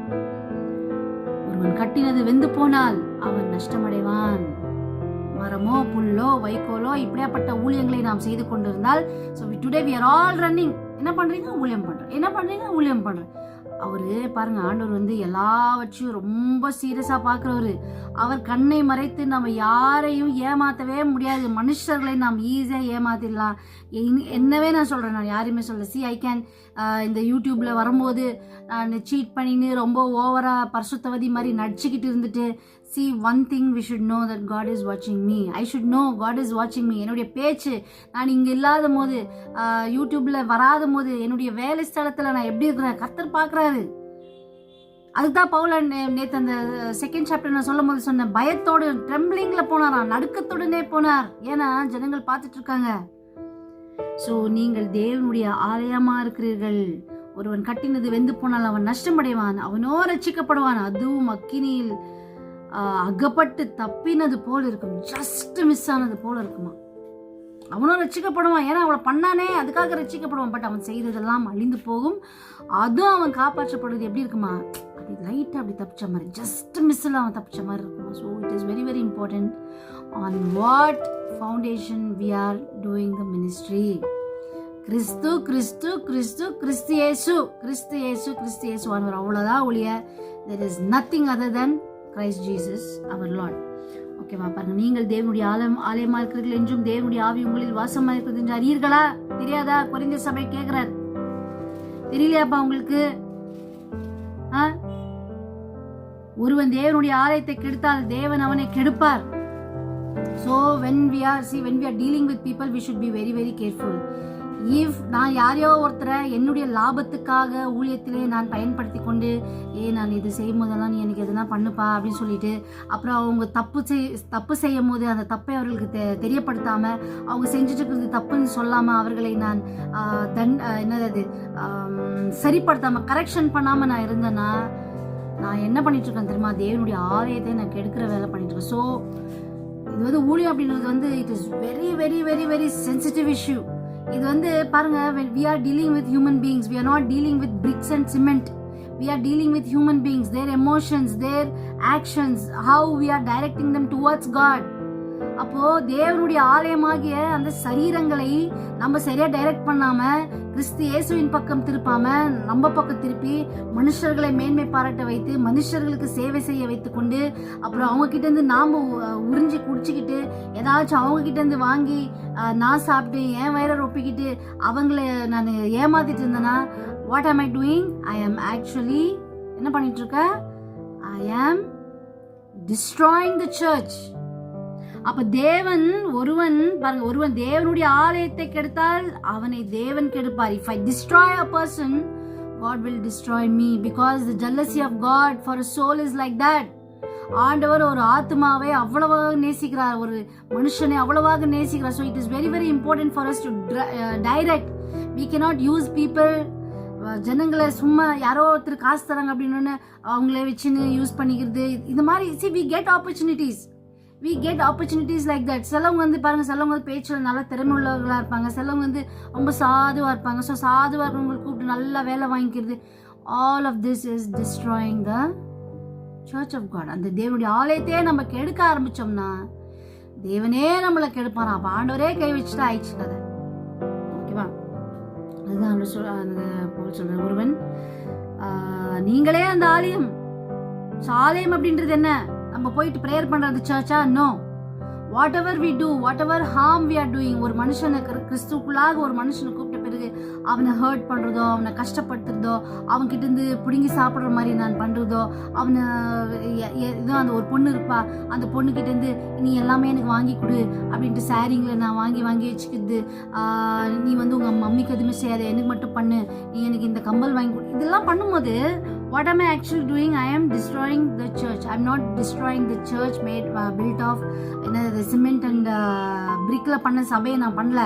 [SPEAKER 1] ஒருவன் கட்டினது வெந்து போனால் அவன் நஷ்டமடைவான். மரமோ புல்லோ வைக்கோலோ இப்படியாப்பட்ட ஊழியங்களை நாம் செய்து கொண்டிருந்தால், so today we are all running. என்ன பண்றீங்க, ஊழியம் பண்றேன். என்ன பண்றீங்க, ஊழியம் பண்றேன். அவரு பாருங்க, ஆண்டவர் வந்து எல்லாவற்றையும் ரொம்ப சீரியஸா பாக்குறவரு. அவர் கண்ணை மறைத்து நம்ம யாரையும் ஏமாத்தவே முடியாது. மனுஷர்களை நாம் ஈஸியா ஏமாத்திடலாம். என்னவே நான் சொல்றேன், நான் யாரையுமே சொல்ல. சி ஐ கேன் இந்த யூடியூப்ல வரும்போது நான் சீட் பண்ணின்னு ரொம்ப ஓவரா பரிசுத்தவதி மாதிரி நடிச்சுக்கிட்டு இருந்துட்டு, see one thing we should know, that God is watching me. I should know God is watching me. என்னுடைய பேச்சு, நான் இங்க இல்லாத போது, யூடியூப்ல வராத போது, என்னுடைய வேலை ஸ்தலத்துல நான் எப்படி இருக்கிறேன் கர்த்தர் பாக்குறாரு. அதுதான் பவுல் நேத்து அந்த செகண்ட் சாப்டர் நான் சொல்லும் போது சொன்ன, பயத்தோடு ட்ரெம்பிளிங்ல போனாராம், நடுக்கத்துடனே போனார். ஏன்னா ஜனங்கள் பார்த்துட்டு இருக்காங்க. சோ நீங்கள் தேவனுடைய ஆலயமா இருக்கிறீர்கள். ஒருவன் கட்டினது வெந்து போனால் அவன் நஷ்டமடைவான், அவனோ ரட்சிக்கப்படுவான். அதுவும் அக்கினியில் அகப்பட்டு தப்பினது போல இருக்கும், ஜஸ்ட் மிஸ் ஆனது போல இருக்குமா. அவனும் ரட்சிக்கப்படுவான், ஏன்னா அவளை பண்ணானே அதுக்காக ரட்சிக்கப்படுவான். பட் அவன் செய்ததெல்லாம் அழிந்து போகும். அதுவும் அவன் காப்பாற்றப்படுவது எப்படி இருக்குமா, அப்படி லைட்டா அப்படி தப்பிச்ச மாதிரி, ஜஸ்ட் மிஸ்ல அவன் தப்பிச்ச மாதிரி இருக்குமா. So it is very very important on what foundation we are doing the ministry. கிறிஸ்து கிறிஸ்து கிறிஸ்து கிறிஸ்தியேசு கிறிஸ்தியேசு கிறிஸ்தியேசுவானவர், அவ்வளோதான் ஒழிய there is nothing other than Christ Jesus our Lord. ஓகேவா, பாருங்க, நீங்கள் தேவனுடைய ஆலயமா இருக்கிறீர்கள் என்றும் தேவனுடைய ஆவி உங்களில் வாசமா இருக்கிறது என்று அறியீர்களா? தெரியாதா? கொரிந்தியர் சபை கேட்கிறார். தெரியலையாப்பா உங்களுக்கு? ஒருவன் தேவனுடைய ஆலயத்தை கெடுத்தால் தேவன் அவனை கெடுப்பார். So when we are dealing with people, we should be very very careful. If நான் யாரையோ ஒருத்தரை என்னுடைய லாபத்துக்காக ஊழியத்திலே நான் பயன்படுத்தி கொண்டு, நான் இது செய்யும் போதெல்லாம் நீ எனக்கு எதுனா பண்ணுப்பா அப்படின்னு சொல்லிட்டு, அப்புறம் அவங்க தப்பு செய்யும் போது அந்த தப்பை அவர்களுக்கு தெரியப்படுத்தாம, அவங்க செஞ்சுட்டு இருக்கிறது தப்புன்னு சொல்லாம அவர்களை நான் என்னது சரிப்படுத்தாம, கரெக்ஷன் பண்ணாம நான் இருந்தேன்னா, நான் என்ன பண்ணிட்டு இருக்கேன் தெரியுமா, தேவனுடைய ஆலயத்தை நான் கெடுக்கிற வேலை பண்ணிட்டு இருக்கேன். ஸோ இது வந்து ஊழியம் அப்படின்றது வந்து it is very very very very sensitive issue. இது வந்து பாருங்க, when we are dealing with human beings, we are not dealing with bricks and cement. We are dealing with human beings, their emotions, their actions, how we are directing them towards God. அப்போ தேவனுடைய ஆலயமாகிய அந்த சரீரங்களை நம்ம சரியா direct பண்ணாம, கிறிஸ்து இயேசுவின் பக்கம் திருப்பாம நம்ம பக்கம் திருப்பி மனுஷர்களை மேன்மை பாராட்ட வைத்து, மனுஷர்களுக்கு சேவை செய்ய வைத்து கொண்டு, அப்புறம் அவங்க கிட்ட இருந்து நாம உறிஞ்சி குடிச்சுக்கிட்டு, ஏதாச்சும் அவங்க கிட்ட இருந்து வாங்கி நான் சாப்பிட்டு என் வயிறை ரொப்பிக்கிட்டு அவங்கள நான் ஏமாத்திட்டு இருந்தேன்னா, வாட் ஆம் ஐ டூயிங்? ஐ ஆம் ஆக்சுவலி என்ன பண்ணிட்டு இருக்கேன்? ஐ ஆம் டிஸ்ட்ராயிங் த சர்ச். அப்ப ஒருவன் தேவனுடைய ஆலயத்தை கெடுத்தால் அவனை தேவன் கெடுப்பார். If I destroy a person, God will destroy me, because the jealousy of God for a soul is like that. ஆண்டவர் ஒரு ஆத்மாவை அவ்வளவாக நேசிக்கிறார், ஒரு மனுஷனை அவ்வளவாக நேசிக்கிறார். So it is very very important for us to direct. We cannot use people. ஜனங்களை சும்மா யாரோ ஒருத்தர் காசு தராங்க அப்படின்னு அவங்களே வச்சுன்னு யூஸ் பண்ணிக்கிறது, இந்த மாதிரி. See, we get opportunities. we get opportunities like that. சிலவங்க வந்து பாருங்க, சிலவங்க வந்து பேச்சில் நல்லா திறமை உள்ளவர்களாக இருப்பாங்க, சிலவங்க வந்து ரொம்ப சாதுவாக இருப்பாங்க. ஸோ சாதுவாக இருக்கவங்களை கூப்பிட்டு நல்லா வேலை வாங்கிக்கிறது. All of this is destroying the church of God. அந்த தேவனுடைய ஆலயத்தையே நம்ம கெடுக்க ஆரம்பித்தோம்னா தேவனே நம்மளை கெடுப்பான். அப்போ ஆண்டவரே கை வச்சுட்டு ஆயிடுச்சு கதை. ஓகேவா? அதுதான் அந்த போல் சொல்ற ஒருவன், நீங்களே அந்த ஆலயம். ஆலயம் அப்படின்றது என்ன? நம்ம போயிட்டு ப்ரேயர் பண்றது சர்ச்சா? No. Whatever we do, whatever harm we are doing, ஒரு மனுஷனை கிறிஸ்துக்குள்ளாக ஒரு மனுஷனை கூப்பிட்ட பிறகு அவனை ஹர்ட் பண்றதோ, அவனை கஷ்டப்படுத்துறதோ, அவன்கிட்ட இருந்து பிடுங்கி சாப்பிட்ற மாதிரி நான் பண்றதோ, அவனை இதோ அந்த ஒரு பொண்ணு இருப்பா, அந்த பொண்ணுகிட்ட இருந்து நீ எல்லாமே எனக்கு வாங்கி கொடு அப்படின்ட்டு சாரிங்களை நான் வாங்கி வாங்கி வச்சுக்கிது, நீ வந்து உங்க மம்மிக்கு எதுவுமே செய்யாத, எனக்கு மட்டும் பண்ணு, நீ எனக்கு இந்த கம்பல் வாங்கி கொடு, இதெல்லாம் பண்ணும்போது what am I actually doing? I am destroying the church. I am not destroying the church built of the cement and brick la panna sabai na panla.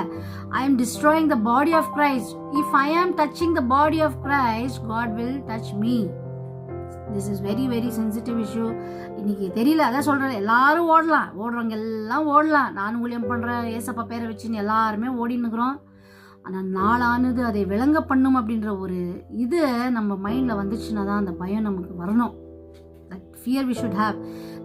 [SPEAKER 1] I am destroying the body of Christ. If I am touching the body of Christ, God will touch me. This is very very sensitive issue. இன்னைக்கு தெரியல, அதான் சொல்றேன், எல்லாரும் ஓடுறவங்க எல்லாம் ஓடலாம். நான் ஊழியம் பண்றேன், ஏசப்பா பேரை வச்சுன்னு எல்லாருமே ஓடினுக்கிறோம். ஆனால் நாளானது அதை விளங்க பண்ணும் அப்படின்ற ஒரு இது நம்ம மைண்டில் வந்துச்சுன்னா தான் அந்த பயம் நமக்கு வரணும். That fear we should have.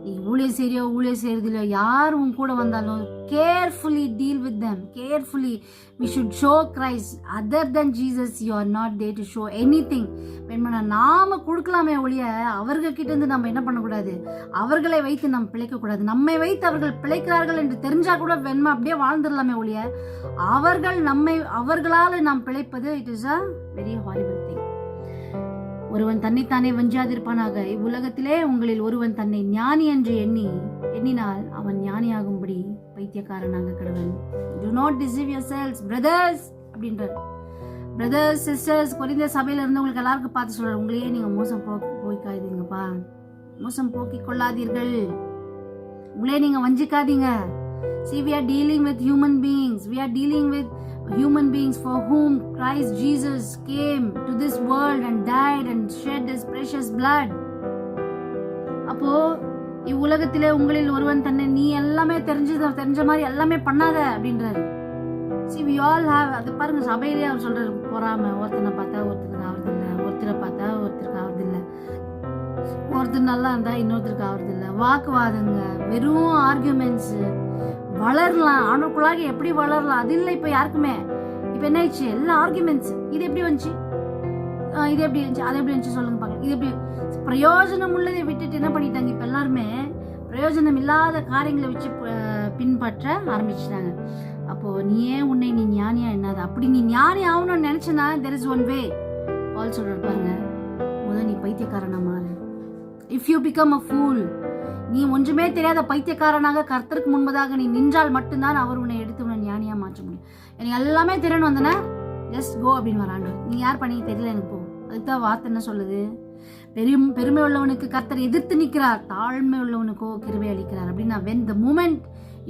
[SPEAKER 1] நீ ஊழியர் செய்கிறது இல்லையோ, யார் உன் கூட வந்தாலும் carefully deal with them. Carefully we should show Christ. Other than Jesus you are not there to show anything. வேணும்னா நாம கொடுக்கலாமே ஒழிய அவர்கிட்ட இருந்து நம்ம என்ன பண்ணக்கூடாது, அவர்களை வைத்து நம்ம பிழைக்கக்கூடாது. நம்மை வைத்து அவர்கள் பிழைக்கிறார்கள் என்று தெரிஞ்சா கூட வேணுமா அப்படியே வாழ்ந்துடலாமே ஒழிய அவர்களால் நாம் பிழைப்பது it is a very horrible thing. ஒருவன் தன்னைத்தானே வஞ்சாதிருப்பானாக. இவ்வுலகத்திலே உங்களில் ஒருவன் தன்னை ஞானி என்று எண்ணினால் அவன் ஞானியாகும்படி பைத்தியக்காரனாக கடவன். Do not deceive yourselves, brothers அப்படின்றார். பிரதர்ஸ் சிஸ்டர்ஸ், கொரிந்திய சபையில இருந்தவங்களுக்கு எல்லாருக்கும் பார்த்து சொல்றாரு, உங்களையே நீங்க மோசம் போய்க்காதீங்கப்பா, மோசம் போக்கிக் கொள்ளாதீர்கள், உங்களே நீங்க வஞ்சிக்காதீங்க. See, we are dealing with human beings. We are dealing with human beings for whom Christ Jesus came to this world and died and shed his precious blood. அப்போ இவ்வுலகத்திலே உங்களில் ஒருவன் தன்னை நீ எல்லாமே தெரிஞ்ச மாதிரி எல்லாமே பண்ணாத அப்படின்றாரு. See, we all have, அது பாருங்க சபையிலே அவர் சொல்றாரு, பொறாமை, ஒருத்தனை பார்த்தா ஒருத்தருக்கு ஆவறதில்லை, ஒருத்தரை பார்த்தா ஒருத்தருக்கு ஆவறதில்லை, ஒருத்தர் நல்லா இருந்தா இன்னொருத்தருக்கு ஆவறதில்லை, வாக்குவாதங்க, வெறும் ஆர்கியூமெண்ட்ஸ். வளரலாம், ஆணுக்குள்ளாக எப்படி வளரலாம் அது இல்லை இப்போ யாருக்குமே. இப்போ என்ன ஆயிடுச்சு, எல்லாம் ஆர்குமெண்ட்ஸ். இது எப்படி வந்துச்சு, இது எப்படி இருந்துச்சு, அது எப்படி இருந்துச்சு சொல்லுங்க பார்க்கலாம். இது எப்படி பிரயோஜனம் உள்ளதை விட்டுட்டு என்ன பண்ணிட்டாங்க, இப்போ எல்லாருமே பிரயோஜனம் இல்லாத காரியங்களை வச்சு பின்பற்ற ஆரம்பிச்சுட்டாங்க. அப்போ நீ ஞானியா என்னது, அப்படி நீ ஞானி ஆகணும்னு நினைச்சனா there is one way. பால் சொல்றாரு பாருங்க, முதல்ல நீ பைத்தியக்காரனா மாறு. If you become a fool, நீ ஒன்றுமே தெரியாத பைத்தியக்காரனாக கர்த்தருக்கு முன்பதாக நீ நின்றால் மட்டும்தான் அவர் உன்னை எடுத்து உன்னை ஞானியா மாற்ற முடியும். எனக்கு எல்லாமே தெரியணும் வந்தனா ஜஸ்ட் கோ அப்படின்னு வராண்டு. நீ யார் பண்ணி தெரியல எனக்கு போ. அதுதான் வார்த்தை என்ன சொல்லுது, பெருமை உள்ளவனுக்கு கர்த்தர் எதிர்த்து நிற்கிறார், தாழ்மை உள்ளவனுக்கோ கிருபை அளிக்கிறார் அப்படின்னா. when the moment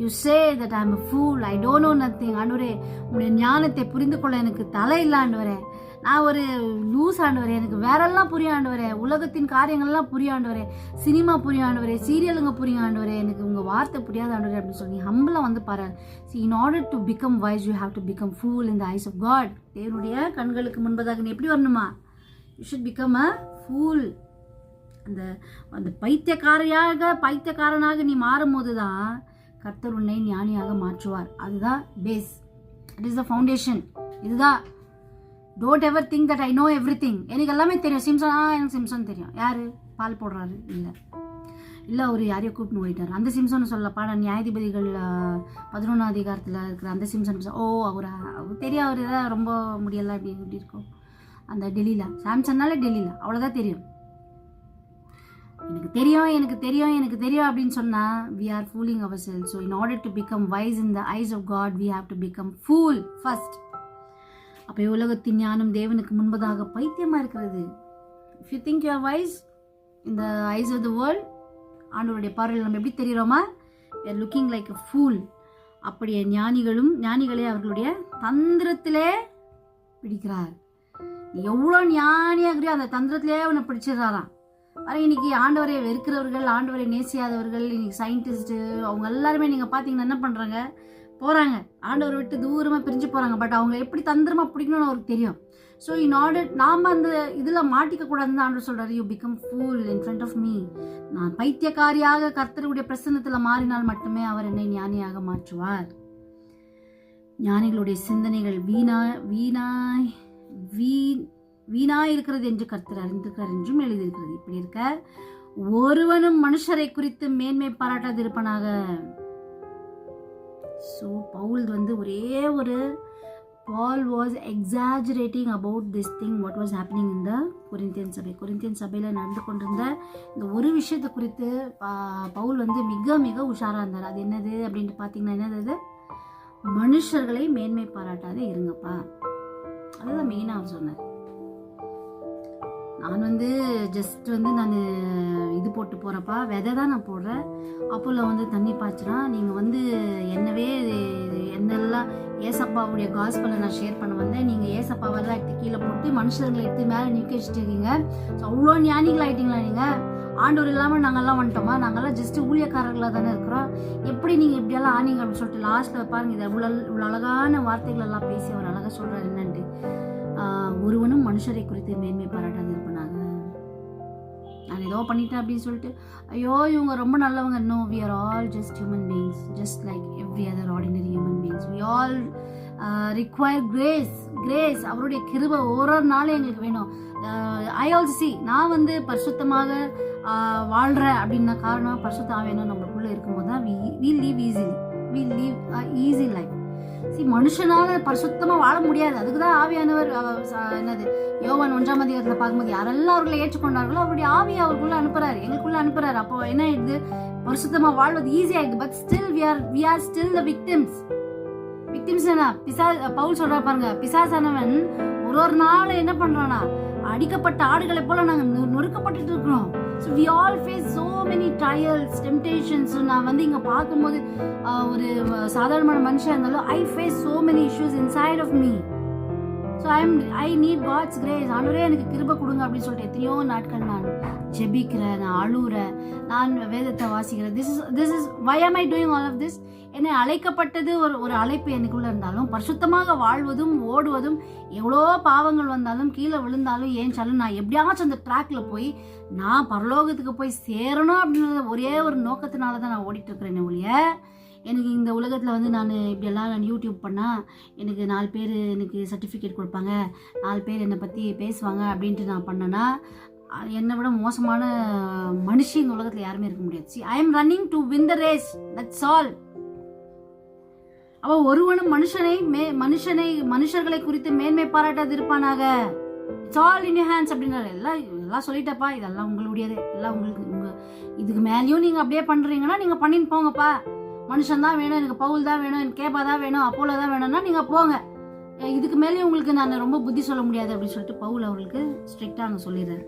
[SPEAKER 1] you say that I am a fool, I don't know nothing, ஆண்டவரே உங்களுடைய ஞானத்தை புரிந்து கொள்ள எனக்கு தலை இல்லை ஆண்டவரே, நான் ஒரு லூஸ் ஆண்டவரே, எனக்கு வேறெல்லாம் புரிய ஆண்டவரே, உலகத்தின் காரியங்கள்லாம் புரிய ஆண்டவரே, சினிமா புரிய ஆண்டவரே, சீரியலுங்க புரிய ஆண்டவரே, எனக்கு உங்கள் வார்த்தை புரியாத ஆண்டவரே அப்படின்னு சொல்லி ஹம்பிளாக வந்து பாரு. See, in order to become wise, you have to become fool in the eyes of God. தேவனுடைய கண்களுக்கு முன்பதாக நீ எப்படி வரணுமா, you should become a fool. அந்த பைத்தியக்காரனாக நீ மாறும்போது தான் கர்த்தர் உன்னை ஞானியாக மாற்றுவார். அதுதான் base, it is the foundation. இதுதான். Don't ever think that I know everything. எனக்கு எல்லாமே தெரியும். எனக்கு சிம்சன் தெரியும். யாரு பால் போடுறாரு இல்லை அவர் யாரையோ கூப்பிட்டு ஓடிட்டார். அந்த சிம்சன் சொல்லப்பா, நான் நியாயாதிபதிகள் 11ஆம் அதிகாரத்தில் இருக்கிற அந்த சிம்சன். அவர் தெரியும், அவர் ஏதாவது ரொம்ப முடியல இப்படி இருக்கும். அந்த டெல்லியில் சாம்சன்னால டெல்லியில் அவ்வளோதான் தெரியும். எனக்கு தெரியும் அப்படின்னு சொன்னால் we are fooling ourselves. So in order to become wise in the eyes of God, we have to become fool first. அப்போ உலகத்தின் ஞானம் தேவனுக்கு முன்பதாக பைத்தியமாக இருக்கிறது. If you think you are wise in the eyes of the world, ஆண்டவருடைய பார்வையில் நம்ம எப்படி தெரிகிறோமா, we are looking like a fool. அப்படியே ஞானிகளே அவர்களுடைய தந்திரத்திலே பிடிக்கிறார். நீ எவ்வளோ ஞானியாகிறியோ அந்த தந்திரத்திலே அவனை பிடிச்சிடறாராம். இன்னைக்கு ஆண்டவரை வெறுக்கிறவர்கள், ஆண்டவரை நேசியாதவர்கள், இன்னைக்கு சயின்டிஸ்ட்டு அவங்க எல்லாருமே நீங்கள் பார்த்தீங்கன்னா என்ன பண்ணுறாங்க, போகிறாங்க ஆண்டவரை விட்டு தூரமாக பிரிஞ்சு போகிறாங்க. பட் அவங்க எப்படி தந்திரமாக பிடிக்கணும்னு அவருக்கு தெரியும். ஸோ இன் ஆர்டர் நாம் அந்த இதில் மாட்டிக்கக்கூடாதுன்னு ஆண்டவர் சொல்கிறார், you become fool in front of me. நான் பைத்தியக்காரியாக கர்த்தருடைய பிரசன்னத்தில் மாறினால் மட்டுமே அவர் என்னை ஞானியாக மாற்றுவார். ஞானிகளுடைய சிந்தனைகள் வீணாய் இருக்கிறது என்று கர்த்தர் அறிந்திருக்கிறார் என்றும் எழுதியிருக்கிறது. இப்படி இருக்க ஒருவனும் மனுஷரை குறித்து மேன்மை பாராட்டாது இருப்பனாக. ஸோ பவுல் ஒரே ஒரு Paul was exaggerating about this thing what was happening in the Corinthian சபையில் நடந்து கொண்டிருந்த இந்த ஒரு விஷயத்தை குறித்து பவுல் மிக மிக உஷாராக இருந்தார். அது என்னது அப்படின்ட்டு பார்த்தீங்கன்னா என்னது, மனுஷர்களை மேன்மை பாராட்டாத இருங்கப்பா. அதுதான் மெயினாக அவர் சொன்னார். நான் ஜஸ்ட் நான் இது போட்டு போகிறப்பா, விதை தான் நான் போடுறேன். அப்போல தண்ணி பாய்ச்சினா நீங்கள் என்னெல்லாம் ஏசப்பாவுடைய காஸ்பலை நான் ஷேர் பண்ண வந்தேன். நீங்கள் ஏசப்பாவெல்லாம் எடுத்து கீழே போட்டு மனுஷர்களை எடுத்து மேலே நிற்க வச்சுட்டு ஸோ அவ்வளோ ஞானிகள் ஆகிட்டீங்களா நீங்கள்? ஆண்டவர் இல்லாமல் நாங்கள்லாம் வந்துட்டோமா? நாங்கள்லாம் ஜஸ்ட் ஊழியக்காரர்களாக தானே இருக்கிறோம். எப்படி நீங்கள் இப்படியெல்லாம் ஆனீங்க அப்படின்னு சொல்லிட்டு லாஸ்ட்டில் பாருங்கள், இதை இவ்வளோ அழகான வார்த்தைகள் எல்லாம் பேசி அவர் அழகாக சொல்கிறார் என்னன்ட்டு, ஒருவனும் மனுஷரை குறித்து மேன்மை பாராட்டாது இருப்பனாக. நான் ஏதோ பண்ணிட்டேன் அப்படின்னு சொல்லிட்டு ஐயோ இவங்க ரொம்ப நல்லவங்க. No, we are all just human beings, just like every other ordinary human beings. We all require grace. அவருடைய கிருபை ஒரு நாளும் எங்களுக்கு வேணும். I also see, நான் பரிசுத்தமாக வாழ்கிறேன் அப்படின்னா காரணம் பரிசுத்த ஆவியானவர் நம்மளுக்குள்ளே இருக்கும்போது தான் we live easy life. மனுஷனால பரிசுத்தமாக வாழ முடியாது. அதுக்கு தான் ஆவியானவர் யோவான் 1ஆம் அதிகாரத்தில் பார்க்கும்போது யாரெல்லாம் அவர்களை ஏற்றுக்கொண்டார்களோ அவருடைய ஆவியை அவருக்குள்ள அனுப்புறாரு, எங்களுக்குள்ள அனுப்புறாரு. அப்போ என்ன ஆயிடுது, பரிசுத்தமாக வாழ்வது ஈஸி ஆயிடுது. But still we are still the victims. Paul சொல்றா பாருங்க, பிசாசானவன் ஒரு நாள் என்ன பண்றானா, அடிக்கப்பட்ட ஆடுகளை போல நாங்க நொறுக்கப்பட்டு இருக்கிறோம். So we all face so many trials, temptations. நான் இங்க பார்க்கும்போது ஒரு சாதாரணமான மனுஷன் இருந்தாலும் I face so many issues inside of me. So I need God's grace. ஆண்டவரே எனக்கு கிருபை கொடுங்க அப்படின்னு சொல்லிட்டு எத்தனையோ நாட்கள் நான் ஜெபிக்கிறேன், நான் அழுறேன், நான் வேதத்தை வாசிக்கிறேன். This is why am I doing all of this? என்னை அழைக்கப்பட்டது ஒரு அழைப்பு எனக்குள்ள இருந்தாலும் பரிசுத்தமாக வாழ்வதும் ஓடுவதும் எவ்வளோ பாவங்கள் வந்தாலும் கீழே விழுந்தாலும் ஏன்ச்சாலும் நான் எப்படியாச்சும் அந்த ட்ராக்ல போய் நான் பரலோகத்துக்கு போய் சேரணும் அப்படின்றத ஒரே ஒரு நோக்கத்தினால தான் நான் ஓடிட்டு இருக்கிறேன் ஒழிய எனக்கு இந்த உலகத்தில் நான் இப்படியெல்லாம் நான் யூடியூப் பண்ணால் எனக்கு 4 பேர் எனக்கு சர்டிஃபிகேட் கொடுப்பாங்க, 4 பேர் என்னை பற்றி பேசுவாங்க அப்படின்ட்டு நான் பண்ணேன்னா என்னை விட மோசமான மனுஷி இந்த உலகத்தில் யாருமே இருக்க முடியாது. See, I am running to win the race. That's all. அவ ஒருவனும் மனுஷர்களை குறித்து மேன்மை பாராட்டாது இருப்பானாக. It's all in your hands அப்படின்றாரு. எல்லாம் சொல்லிட்டப்பா, இதெல்லாம் உங்களுடையது, எல்லாம் உங்களுக்கு இதுக்கு மேலேயும் நீங்கள் அப்படியே பண்ணுறீங்கன்னா நீங்கள் பண்ணின்னு போங்கப்பா. மனுஷன் தான் வேணும், எனக்கு பவுல் தான் வேணும், எனக்கு கேபா தான் வேணும், அப்போலோ தான் வேணும்னா நீங்கள் போங்க, இதுக்கு மேலேயும் உங்களுக்கு நான் ரொம்ப புத்தி சொல்ல முடியாது அப்படின்னு சொல்லிட்டு பவுல் அவர்களுக்கு ஸ்ட்ரிக்டாக அங்கே சொல்லிடுறாரு.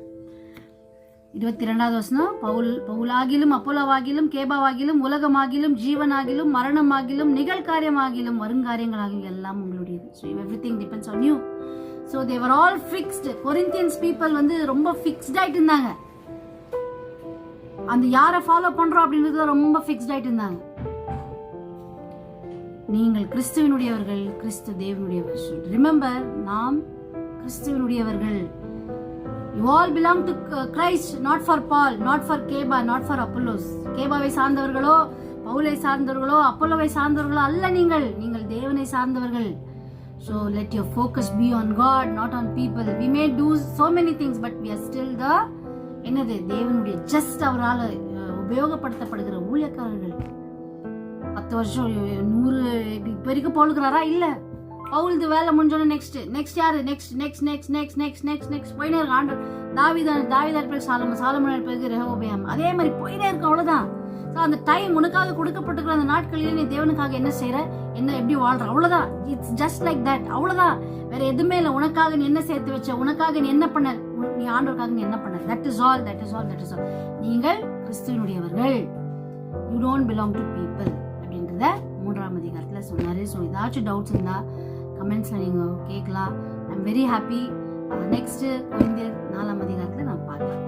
[SPEAKER 1] 22வது வசனம், பவுலாகிலும் அப்போலோவாகிலும் கேபாவாகிலும் உலகமாகிலும் ஜீவனாகிலும் மரணமாகிலும் நிகழ்காரியமாகிலும் வருங்காரியங்களாகிலும் எல்லாம் உங்களுடையது. So everything depends on you. So they var all fixed. Corinthians people ரொம்ப ஃபிக்ஸ்ட் ஆகிட்டு இருந்தாங்க. அந்த யாரை ஃபாலோ பண்றோம் அப்படின்றது ரொம்ப ஃபிக்ஸ்ட் ஆகிட்டு இருந்தாங்க. நீங்கள் கிறிஸ்துவினுடையவர்கள், கிறிஸ்து தேவனுடையவர்கள். ரிமெம்பர், நாம் கிறிஸ்துவினுடையவர்கள். You all belong to Christ, not for Paul, not for Keba, not for Apollos. கேபாவை சார்ந்தவர்களோ பவுலை சார்ந்தவர்களோ அப்போலோவை சார்ந்தவர்களோ அல்ல. நீங்கள் தேவனை சார்ந்தவர்கள். So let your focus be on God, not on people. We may do so many things, but we are still the தேவனுடைய just அவரால் உபயோகப்படுத்தப்படுகிற ஊழியக்காரர்கள். 10 வருஷம் 100 இப்ப வரைக்கும் போலுக்கிறாரா? இல்ல. பவுல்து வேலை முடிஞ்சோன்னு நெக்ஸ்ட் யாரு, நெக்ஸ்ட் போயினே இருக்கு. ஆண்டு தாவீதார் பிறகு சாலமோன் பிறகு ரெஹோபெயாம், அதே மாதிரி போயினே இருக்கு. அவ்வளவுதான். அந்த டைம் உனக்காக கொடுக்கப்பட்டிருக்கிற அந்த நாட்களில் நீ தேவனுக்காக என்ன செய்யற, என்ன எப்படி வாழ்ற, அவ்வளவுதான். இட்ஸ் ஜஸ்ட் லைக் தட், அவ்வளவுதான். வேற எதுவுமே இல்லை. உனக்காக நீ என்ன சேர்த்து வச்ச, உனக்காக நீ என்ன பண்ண, நீ ஆண்டவருக்காக நீ என்ன பண்ண, தட் இஸ் ஆல். நீங்கள் கிறிஸ்துவினுடையவர்கள். You don't belong to people அப்படின்றத 3ஆம் அதிகாரத்துல சொன்னாரு. ஸோ ஏதாச்சும் டவுட்ஸ் இருந்தா கமெண்ட்ஸ்ல நீங்க கேட்கலாம். I am very happy. Next கொரிந்தியர் 4ஆம் அதிகாரத்துல நான் பார்க்கலாம்.